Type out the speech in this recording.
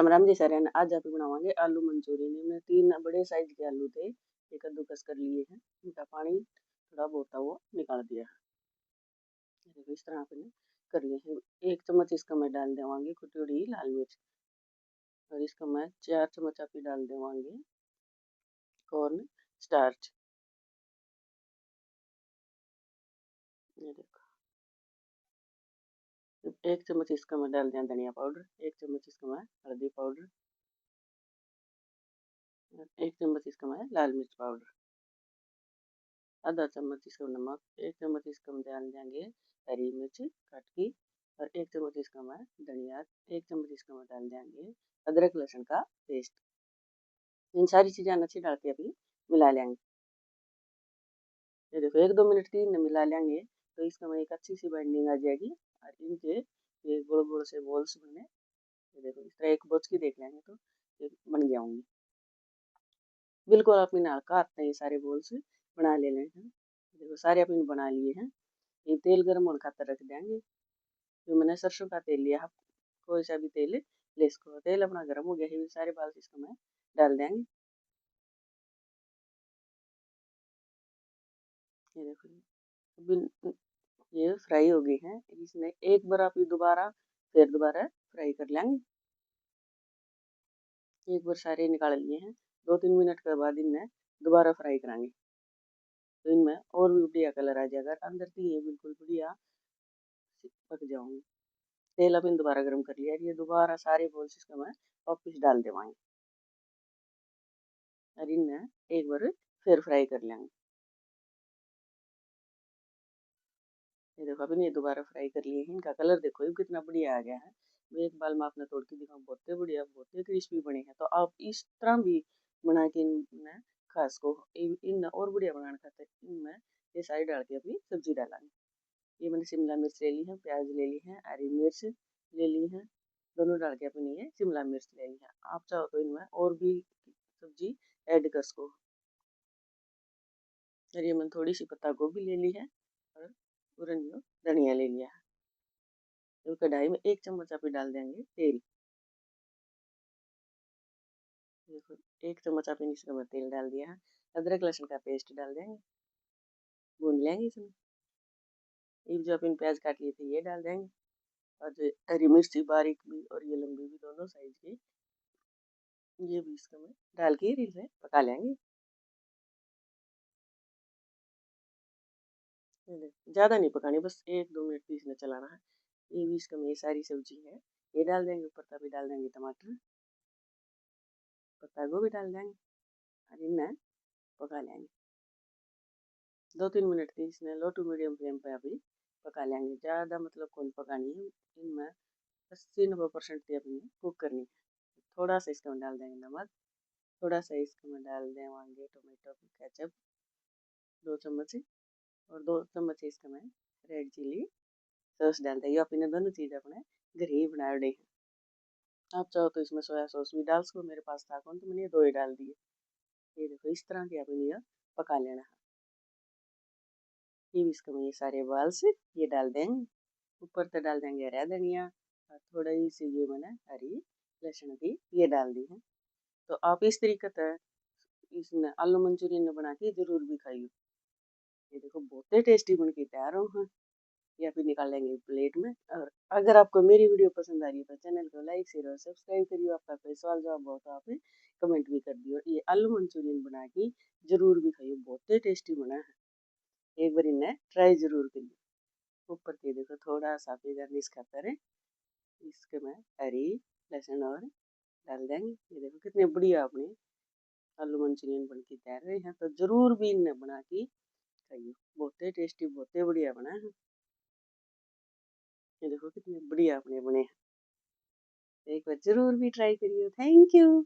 राम राम जी सारे ने। आज आप बनावांगे आलू मंचूरियन। में 3 बड़े साइज के आलू थे, ये कद्दूकस कर लिए हैं। इनका पानी थोड़ा बहुत वो निकाल दिया है। देखो इस तरह आपने कर लिए हैं। 1 चम्मच इसका मैं डाल देवांगी कुटी हुई लाल मिर्च, और इसका मैं 4 चम्मच आप डाल देवांगी कॉर्न स्टार्च। ये देखो 1 चम्मच इसका मैं डाल दिया धनिया पाउडर, 1 चम्मच इसका मैं हल्दी पाउडर, 1 चम्मच इसका मैं लाल मिर्च पाउडर, आधा चम्मच इसका नमक, 1 चम्मच इसका हम डाल देंगे हरी मिर्च काट की, और 1 चम्मच इसका मैं धनिया, 1 चम्मच इसका मैं डाल देंगे अदरक लहसुन का पेस्ट। इन सारी चीज़ें अच्छी डाल के अभी मिला लेंगे। ये देखो 1-2 मिनट 3 मिला लेंगे तो इसका में एक अच्छी सी बाइंडिंग आ जाएगी, और इनके ये गोल गोल से बॉल्स बने। ये देखो इस तरह एक बोच की देख लेंगे तो ये बन जाऊंगी बिल्कुल। आप इन हल्का हाथ ये सारे बॉल्स बना ले हैं। देखो सारे अपन बना लिए हैं। ये तेल गर्म होने खातर रख देंगे। जो मैंने सरसों का तेल लिया, आप कोई सा भी तेल ले इसको। तेल अपना गर्म हो गया है, सारे बाल इसको मैं डाल देंगे। ये देखो अभी ये फ्राई हो गई है। इसमें एक बार आप दोबारा फिर दोबारा फ्राई कर लेंगे। एक बार सारे निकाल लिए हैं, 2-3 मिनट के बाद इनमें दोबारा फ्राई करेंगे तो इनमें और भी बढ़िया कलर आ जाएगा। अंदर से ये बिल्कुल बढ़िया पक जाऊंगी। तेल अपन दोबारा गर्म कर लिया, ये दोबारा सारे बॉल्स इसका मैं वापिस डाल देवाएंगे, और इनमें एक बार फिर फ्राई कर लेंगे। ये देखो अभी ये दोबारा फ्राई कर लिए हैं। इनका कलर देखो ये कितना बढ़िया आ गया है। मैं एक बाल में आपने तोड़ के दिखाऊँ, बहुत बढ़िया बहुत क्रिस्पी बने हैं। तो आप इस तरह भी बना के इनमें खास को इन और बढ़िया बनाना खाते हैं। इनमें ये सारी डाल के अभी सब्जी डालेंगे। ये मैंने शिमला मिर्च ले ली है, प्याज ले ली है, हरी मिर्च ले ली है, दोनों डाल के अपनी ये शिमला मिर्च ले ली है। आप चाहो तो इनमें और भी सब्जी ऐड कर सको। और ये मैंने थोड़ी सी पत्ता गोभी ले ली है, और धनिया ले लिया है। तो कढ़ाई में 1 चम्मच आप डाल देंगे तेल। देखो 1 चम्मच आप इसमें तेल डाल दिया है। अदरक लहसुन का पेस्ट डाल देंगे, भून लेंगे इसमें। एक जो अपन प्याज काट लिए थे ये डाल देंगे, और जो हरी मिर्ची बारीक भी और ये लंबी भी दोनों साइज की ये भी इसका में डाल के इसे पका लेंगे। ज़्यादा नहीं पकानी, बस 1-2 मिनट भी इसमें चलाना है। ये भी इसका में ये सारी सब्जी है ये डाल देंगे। ऊपर का भी डाल देंगे टमाटर, पत्ता गोभी डाल देंगे, और इन्हें पका लेंगे 2-3 मिनट की। इसमें लो टू मीडियम फ्लेम पे अभी पका लेंगे। ज़्यादा मतलब कौन पकानी है, इनमें 80-90% की अपनी कुक करनी है। थोड़ा सा इसका में डाल देंगे नमक, थोड़ा सा इसका में डाल देंगे टोमेटो केचप 2 चम्मच, और 2 चम्मच इसका में रेड चिली सॉस डाल देंगे। अपने दोनों चीज़ अपने घर ही बना रहे हैं। आप चाहो तो इसमें सोया सॉस भी डाल सको, मेरे पास था कौन तो मैंने 2 ही डाल दिए। ये देखो इस तरह के अपने ये पका लेना है। ये भी इसका में ये सारे बाल से ये डाल देंगे। ऊपर से डाल देंगे हरा धनिया, और थोड़ा ही सी ये मैंने हरी लहसुन की ये डाल दी है। तो आप इस तरीके से इसमें आलू मंचूरियन बना के जरूर भी खाइए। ये देखो बहुत टेस्टी बन के तैयार हो। या फिर निकाल लेंगे प्लेट में। और अगर आपको मेरी वीडियो पसंद आ रही है तो चैनल को लाइक शेयर और सब्सक्राइब करिए। आपका कोई सवाल जवाब हो तो आप कमेंट भी कर दियो। ये आलू मंचूरियन बना के जरूर भी खाइए, बहुत टेस्टी बना है। एक बार इन्हें ट्राई जरूर करिए। ऊपर के देखो थोड़ा सा गार्निश खातर है इसके में हरी लहसुन और डाल देंगे। ये देखो कितने बढ़िया अपने आलू मंचूरियन बन के तैयार रहे हैं। तो जरूर भी इन्हें बना के खाइए, बहुत टेस्टी बहुत बढ़िया बना है। ये देखो कितने बढ़िया अपने बने हैं। एक बार जरूर भी ट्राई करिए। Thank you.